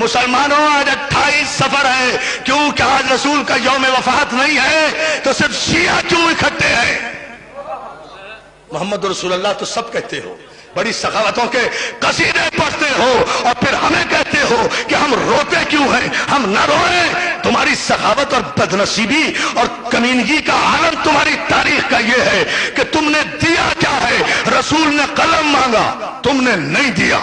مسلمانوں آج 28 سفر ہے، کیوں کہ آج رسول کا یوم وفات نہیں ہے تو صرف شیعہ کیوں اکٹھے ہیں؟ محمد رسول اللہ تو سب کہتے ہو، بڑی سخاوتوں کے قصیدے پڑھتے ہو، اور پھر ہمیں کہتے ہو کہ ہم روتے کیوں ہیں؟ ہم نہ روئیں۔ تمہاری سخاوت اور بدنصیبی اور کمینگی کا عالم تمہاری تاریخ کا یہ ہے کہ تم نے دیا کیا ہے؟ رسول نے قلم مانگا، تم نے نہیں دیا۔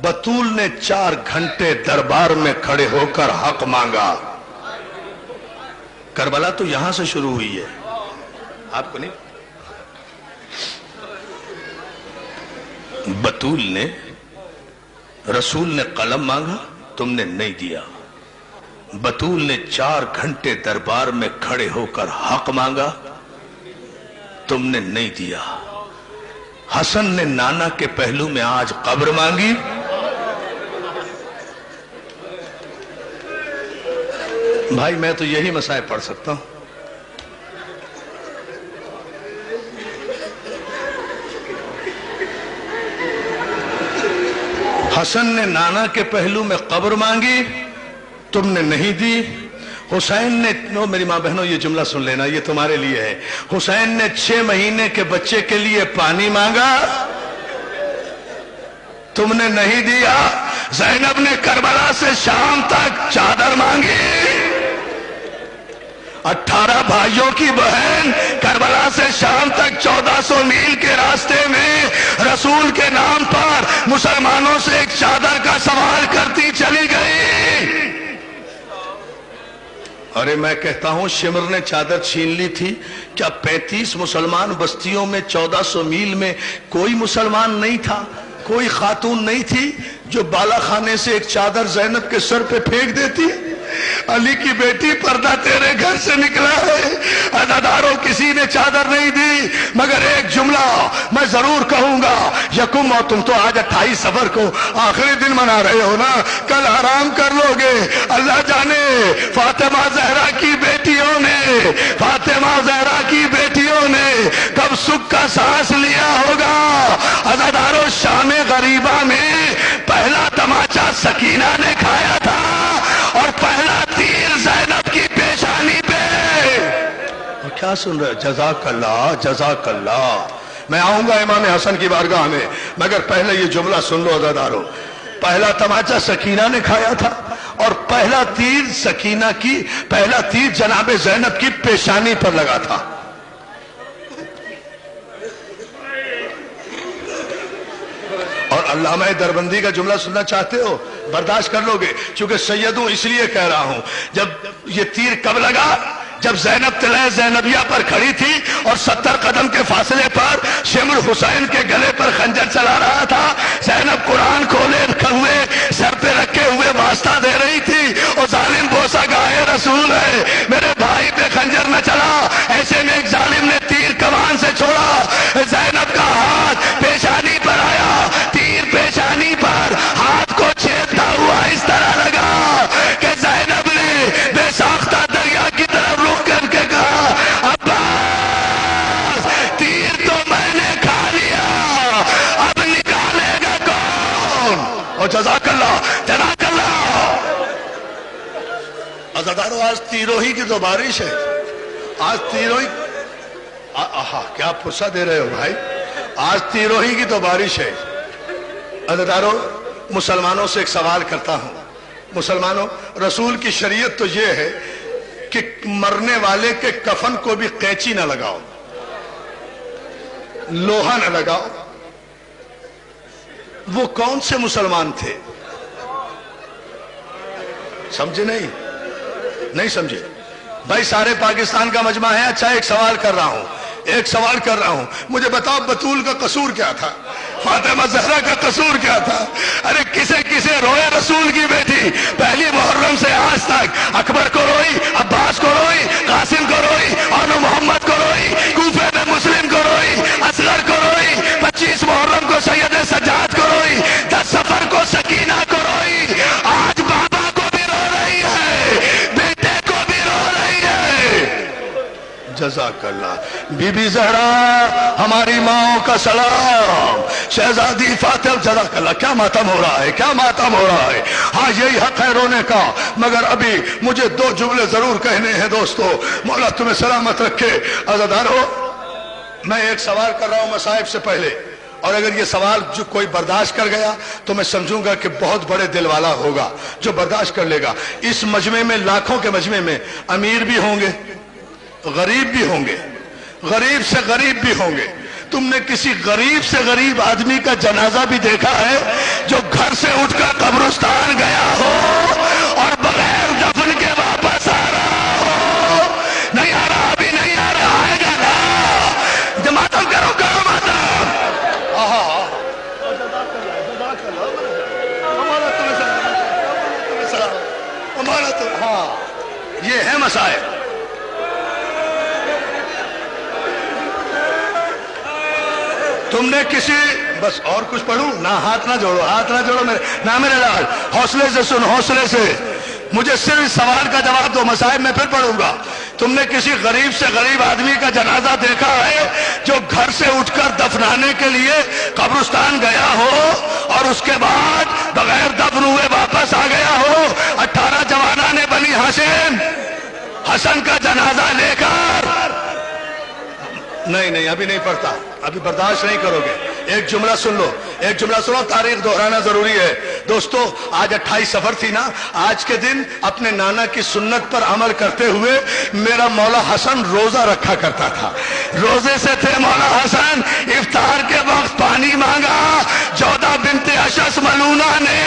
بطول نے 4 گھنٹے دربار میں کھڑے ہو کر حق مانگا۔ کربلا تو یہاں سے شروع ہوئی ہے، آپ کو نہیں؟ بطول نے، رسول نے قلم مانگا، تم نے نہیں دیا۔ بطول نے 4 گھنٹے دربار میں کھڑے ہو کر حق مانگا، تم نے نہیں دیا۔ حسن نے نانا کے پہلو میں آج قبر مانگی، بھائی میں تو یہی مسائل پڑھ سکتا ہوں۔ حسن نے نانا کے پہلو میں قبر مانگی، تم نے نہیں دی۔ حسین نے، میری ماں بہنوں یہ جملہ سن لینا، یہ تمہارے لیے ہے۔ حسین نے 6 مہینے کے بچے کے لیے پانی مانگا، تم نے نہیں دیا۔ زینب نے کربلا سے شام تک چادر مانگی، 18 بھائیوں کی بہن کربلا سے شام تک 1400 میل کے راستے میں رسول کے نام پر مسلمانوں سے ایک چادر کا سوال کرتی چلی گئی۔ ارے میں کہتا ہوں شمر نے چادر چھین لی تھی، کیا 35 مسلمان بستیوں میں 1400 میل میں کوئی مسلمان نہیں تھا؟ کوئی خاتون نہیں تھی جو بالا خانے سے ایک چادر زینب کے سر پہ پھینک دیتی؟ علی کی بیٹی پردہ تیرے گھر سے نکلا ہے، عزاداروں کسی نے چادر نہیں دی، مگر ایک جملہ میں ضرور کہوں گا، یکم، اور تم تو آج 28 سفر کو آخری دن منا رہے ہو نا، کل آرام کر لو گے۔ اللہ جانے فاطمہ زہرا کی بیٹیوں نے، فاطمہ زہرا کی بیٹیوں نے کب سکھ کا سانس لیا ہوگا۔ عزاداروں شام غریبہ میں پہلا تماچا سکینہ نے کھایا تھا، اور پہلا تیر زینب کی پیشانی پہ۔ اور کیا سن رہے؟ جزاک اللہ، جزاک اللہ۔ میں آؤں گا امام حسن کی بارگاہ میں، مگر پہلے یہ جملہ سن لو عزادارو، پہلا تماچا سکینہ نے کھایا تھا، اور پہلا تیر سکینہ کی، پہلا تیر جناب زینب کی پیشانی پر لگا تھا۔ اور علامہ دربندی کا جملہ سننا چاہتے ہو؟ برداشت کر لو گے، چونکہ سیدوں اس لیے کہہ رہا ہوں، جب یہ تیر کب لگا؟ جب زینب طلع زینبیہ پر کھڑی تھی اور 70 قدم کے فاصلے پر شمر حسین کے گلے پر خنجر چلا رہا تھا، زینب قرآن کھولے ہوئے سر پہ رکھے ہوئے واسطہ دے رہی تھی، اور ظالم بوسہ گاہے رسول ہے، میرے بھائی پہ خنجر نہ چلا۔ ایسے میں ایک ظالم نے تیر کمان سے چھوڑا، زینب کا ہاتھ پیشانی پر آیا، تیر پیشانی پر ہاتھ کو چھیدتا ہوا اس طرح لگا کہ زینب نے بے ساختہ دریا کی طرف رخ کر کے کہا، عباس تیر تو میں نے کھا لیا، اب نکالے گا کون؟ اور جزاک اللہ، جزاک اللہ۔ عزادارو آج تیروں ہی کی تو بارش ہے، آج تیروں ہی، کیا پرسہ دے رہے ہو بھائی، آج تیروں ہی کی تو بارش ہے۔ عزادارو مسلمانوں سے ایک سوال کرتا ہوں، مسلمانوں، رسول کی شریعت تو یہ ہے کہ مرنے والے کے کفن کو بھی قینچی نہ لگاؤ، لوہا نہ لگاؤ۔ وہ کون سے مسلمان تھے؟ سمجھے نہیں سمجھے بھائی؟ سارے پاکستان کا مجمع ہے۔ اچھا ایک سوال کر رہا ہوں، مجھے بتاؤ بطول کا قصور کیا تھا؟ فاطمہ زہرا کا قصور کیا تھا؟ ارے کسے روئے رسول کی بیٹی؟ پہلی محرم سے آج تک اکبر کو روئی، عباس کو روئی، قاسم کو روئی، اور محمد کو روئی، کوفے میں مسلم کو روئی، اصغر کو روئی، 25 محرم کو سید سجاد کو روئی، 10 سفر کو سکینہ کو روئی، آج بابا کو بھی رو رہی ہے، بیٹے کو بھی رو رہی ہے۔ جزاک اللہ۔ بی زہرا ہماری ماؤں کا سلام، شہزادی فاطمہ، جزاک اللہ۔ کیا ماتم ہو رہا ہے، کیا ماتم ہو رہا ہے۔ ہاں یہی حق ہے رونے کا، مگر ابھی مجھے دو جملے ضرور کہنے ہیں دوستو، مولا تمہیں سلامت رکھے۔ عزادارو، میں ایک سوال کر رہا ہوں مصائب سے پہلے، اور اگر یہ سوال جو کوئی برداشت کر گیا تو میں سمجھوں گا کہ بہت بڑے دل والا ہوگا جو برداشت کر لے گا۔ اس مجمع میں، لاکھوں کے مجمع میں، امیر بھی ہوں گے، غریب بھی ہوں گے، غریب سے غریب بھی ہوں گے۔ تم نے کسی غریب سے غریب آدمی کا جنازہ بھی دیکھا ہے جو گھر سے اٹھ کر قبرستان گیا ہو اور بغیر دفن کے واپس آ رہا ہو؟ نہیں آ رہا، ابھی نہیں آ رہا، آئے گا نا۔ ماتم کرو، کرو ماتم۔ ہاں یہ ہے مسائل۔ تم نے کسی، بس اور کچھ پڑھوں نہ، ہاتھ نہ جوڑو، ہاتھ نہ جوڑو میرے، نہ میرے لال، حوصلے سے سن، حوصلے سے مجھے صرف اس سوال کا جواب دو، مسائل میں پھر پڑھوں گا۔ تم نے کسی غریب سے غریب آدمی کا جنازہ دیکھا ہے جو گھر سے اٹھ کر دفنانے کے لیے قبرستان گیا ہو اور اس کے بعد بغیر دفن ہوئے واپس آ گیا ہو؟ 18 جوانان بنی ہاشم حسن کا جنازہ لے کر، نہیں ابھی نہیں پڑھتا، ابھی برداشت نہیں کرو گے۔ ایک جملہ سن لو، ایک جملہ سنو، تاریخ دہرانا ضروری ہے دوستو۔ آج 28 سفر تھی نا، آج کے دن اپنے نانا کی سنت پر عمل کرتے ہوئے میرا مولا حسن روزہ رکھا کرتا تھا، روزے سے تھے مولا حسن۔ افطار کے وقت پانی مانگا، جودہ بنت اشعث ملونہ نے،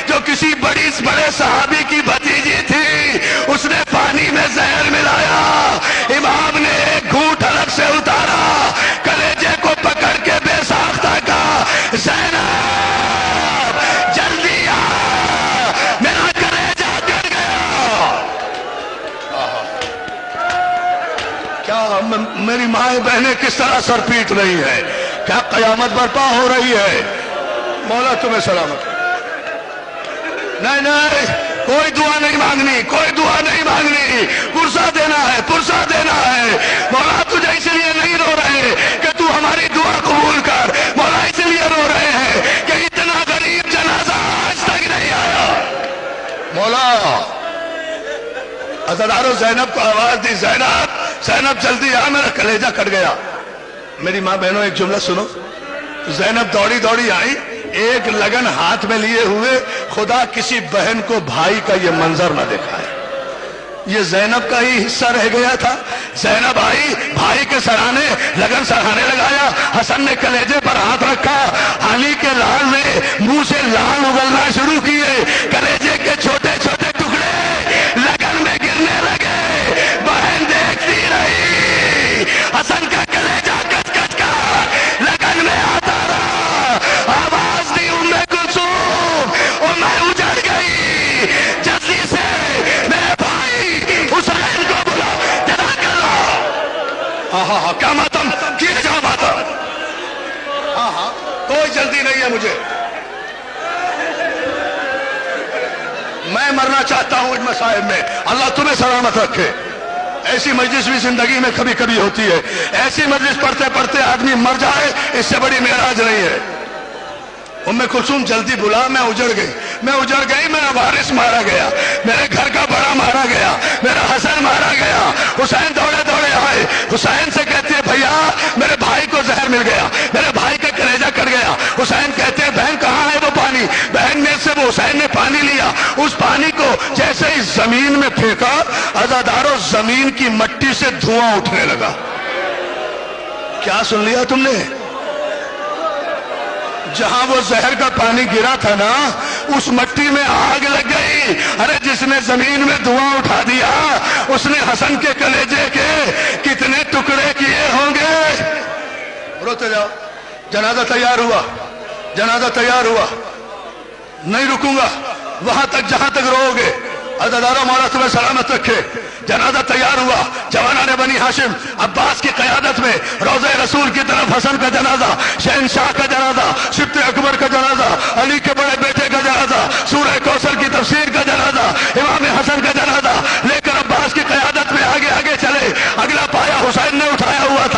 جو کسی بڑے صحابی کی بھتیجی تھی، اس نے پانی میں زہر ملایا۔ امام نے ایک گھونٹ الگ سے اتارا، کلیجے کو پکڑ کے بے ساختہ کہا، زینب جلدی آ، میرا کلیجہ گر گیا۔ کیا میری مائیں بہنیں کس طرح سر پیٹ رہی ہے، کیا قیامت برپا ہو رہی ہے۔ مولا تمہیں سلامت۔ نہیں، کوئی دعا نہیں مانگنی، کوئی دعا نہیں مانگنی، پرسہ دینا ہے، پرسہ دینا ہے۔ مولا تجھے اس لیے نہیں رو رہے کہ تو ہماری دعا قبول کر، مولا اس لیے رو رہے ہیں کہ اتنا غریب جنازہ آج تک نہیں آیا۔ مولا عزادارو، زینب کو آواز دی، زینب جلدی آ، میرا کلیجہ کٹ گیا۔ میری ماں بہنوں ایک جملہ سنو، زینب دوڑی آئی، ایک لگن ہاتھ میں لیے ہوئے۔ خدا کسی بہن کو بھائی کا یہ منظر نہ دکھائے، یہ زینب کا ہی حصہ رہ گیا تھا۔ زینب آئی، بھائی کے سرانے لگن سرانے لگایا، حسن نے کلیجے پر ہاتھ رکھا، علی کے لال نے منہ سے لال اگلنا شروع کیے، کلیجے کے چھوٹے چھوٹے ٹکڑے لگن میں گرنے لگے۔ بہن دیکھتی رہی، حسن کا کلیجہ کچ کچ کر لگن میں آتا رہا۔ آواز دی ام کلثوم، اور میں اجڑ گئی، جلدی سے میرے بھائی حسین کو بلا، جزاک اللہ۔ ہاں کیا ماتم کیے جاؤ ماتم۔ ہاں کوئی جلدی نہیں ہے مجھے، میں مرنا چاہتا ہوں ان مسائل میں۔ اللہ تمہیں سلامت رکھے۔ ایسی مجلس بھی زندگی میں کبھی کبھی ہوتی ہے، ایسی مجلس پڑھتے پڑھتے آدمی مر جائے، اس سے بڑی معراج نہیں ہے۔ ام کلثوم جلدی بلا، میں اجڑ گئی، میرا وارث مارا گیا، میرے گھر کا بڑا مارا گیا، میرا حسن مارا گیا۔ حسین دوڑے آئے، حسین سے کہتے ہیں بھیا میرے بھائی کو زہر مل گیا، میرے بھائی کا کلیجہ کٹ گیا۔ حسین کہتے ہیں بہن کہاں ہے وہ پانی؟ بہن میں سے وہ حسین نے پانی لیا، اس پانی کو جیسے ہی زمین میں پھینکا، عزادارو زمین کی مٹی سے دھواں اٹھنے لگا۔ کیا سن لیا تم نے؟ جہاں وہ زہر کا پانی گرا تھا نا، اس مٹی میں آگ لگ گئی۔ ارے جس نے زمین میں دھواں اٹھا دیا، اس نے حسن کے کلیجے کے کتنے ٹکڑے کیے ہوں گے۔ روتے جاؤ، جنازہ تیار ہوا، نہیں رکوں گا وہاں تک جہاں تک رو گے۔ عزادارو مولا تمہیں سلامت رکھے۔ جنازہ تیار ہوا، جوانان بنی ہاشم عباس کی قیادت میں روضہ رسول کی طرف حسن کا جنازہ، شہنشاہ کا جنازہ، سبط اکبر کا جنازہ، علی کے بڑے بیٹے کا جنازہ، سورہ کوثر کی تفسیر کا جنازہ، امام حسن کا جنازہ لے کر عباس کی قیادت میں آگے چلے۔ اگلا پایا حسین نے اٹھایا ہوا تھا،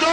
2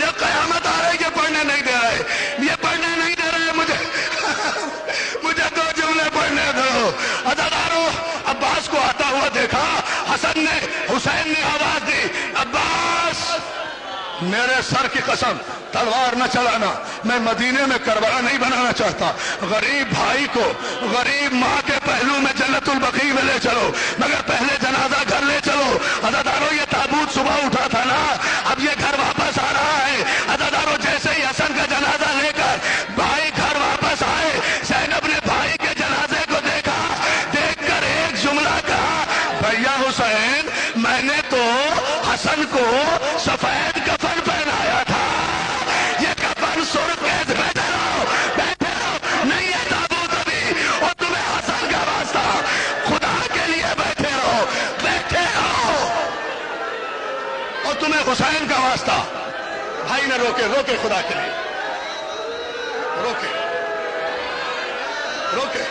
یہ قیامت آ رہی ہے، یہ پڑھنے نہیں دے رہے، یہ پڑھنے نہیں دے رہے مجھے مجھے دو جملے پڑھنے دو۔ عزادارو، عباس کو آتا ہوا دیکھا، حسین نے آواز دی، عباس میرے سر کی قسم تلوار نہ چلانا، میں مدینے میں کربلا نہیں بنانا چاہتا، غریب بھائی کو غریب ماں کے پہلو میں جنت البقیع میں لے چلو، مگر پہلے جنازہ گھر لے چلو۔ عزادارو، یہ تابوت صبح اٹھا تھا نا، اب یہ گھر واپس آ رہا ہے۔ عزادارو، جیسے ہی حسن کا جنازہ لے کر بھائی گھر واپس آئے، زینب نے بھائی کے جنازے کو دیکھا، دیکھ کر ایک جملہ کہا، بھیا حسین، میں نے تو حسن کو سفید کفن پہنایا تھا، یہ کفن سرخ کیسے بیٹھے رہو، بیٹھے رہو، نہیں ہے تابوت ابھی، اور تمہیں حسن کا واسطہ، خدا کے لیے بیٹھے رہو، بیٹھے رہو، اور تمہیں حسین کا واسطہ۔ بھائی نے روکے خدا کے لیے، روکے،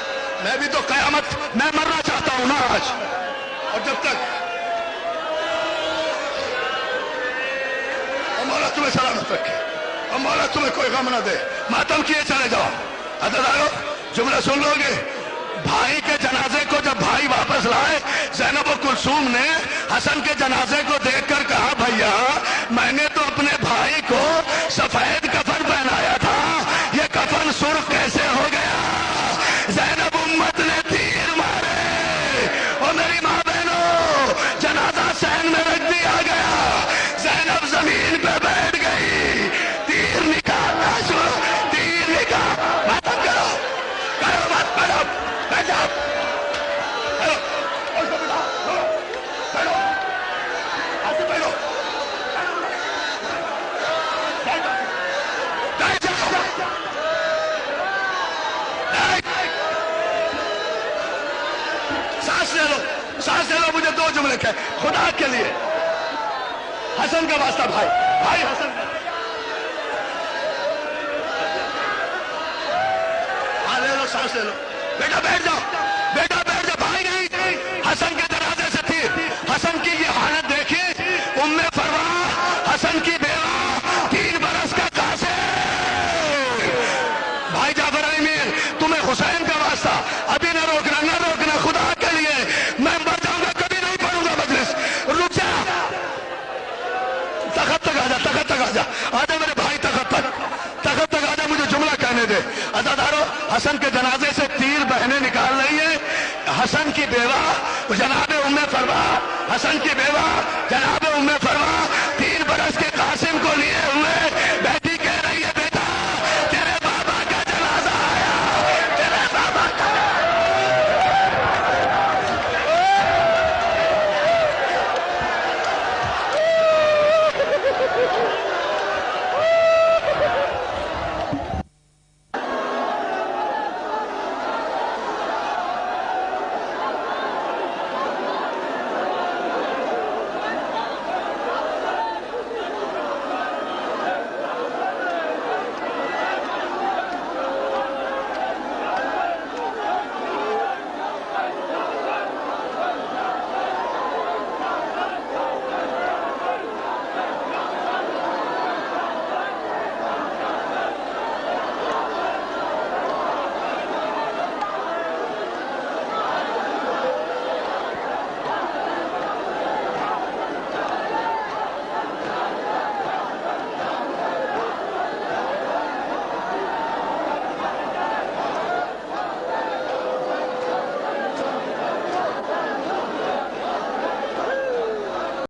میں بھی تو قیامت میں مرنا چاہتا ہوں نا آج، اور جب تک مولا تمہیں سلامت رکھے، اور مولا تمہیں کوئی غم نہ دے، ماتم کیے چلے جاؤ۔ عزادارو، جملہ سن لو گے، بھائی کے جنازے کو جب بھائی واپس لائے، زینب و کلثوم نے حسن کے جنازے کو دیکھ کر کہا، بھیا میں نے تو اپنے بھائی کو سفید کفن پہنایا تھا، یہ کفن سرخ کیسے ہو گیا؟ زینب امت نے تیر مارے، اور میری ماں بہنوں، جنازہ سین میں رکھ دیا گیا، زینب زمین پہ بیٹھ گئی، تیر نکالنا شروع، تیر نکال، ماتم کرو مت، بیٹھو، بیٹھ جاؤ، بیٹھو، اور اس کو بٹھاؤ، بیٹھو، ایسے بیٹھو، بیٹھ جاؤ، سانس لے لو، مجھے دو جملے کہے خدا کے لیے، حسن کا واسطہ، بھائی حسن کا، لے لو، سانس لے لو، بیٹا بیٹھ جاؤ، بھائی نہیں، حسن کے جنازے سے تھی، حسن کی یہ حالت دیکھی، ام فروا حسن کی بیوہ، 3 برس کا قاصر، بھائی جعفر امین، تمہیں حسین کا واسطہ، ابھی نہ روکنا خدا کے لیے، میں مر جاؤں گا، کبھی نہیں پڑھوں گا مجلس، رک جا، تخت تک آ جا، آجا میرے بھائی، تخت تک آ جا، مجھے جملہ کہنے دے۔ عزادارو، حسن کے جنازے سے 3 بہنیں نکال رہی ہیں، حسن کی بیوہ جناب ام فروا، حسن کی بیوہ جناب ام فروا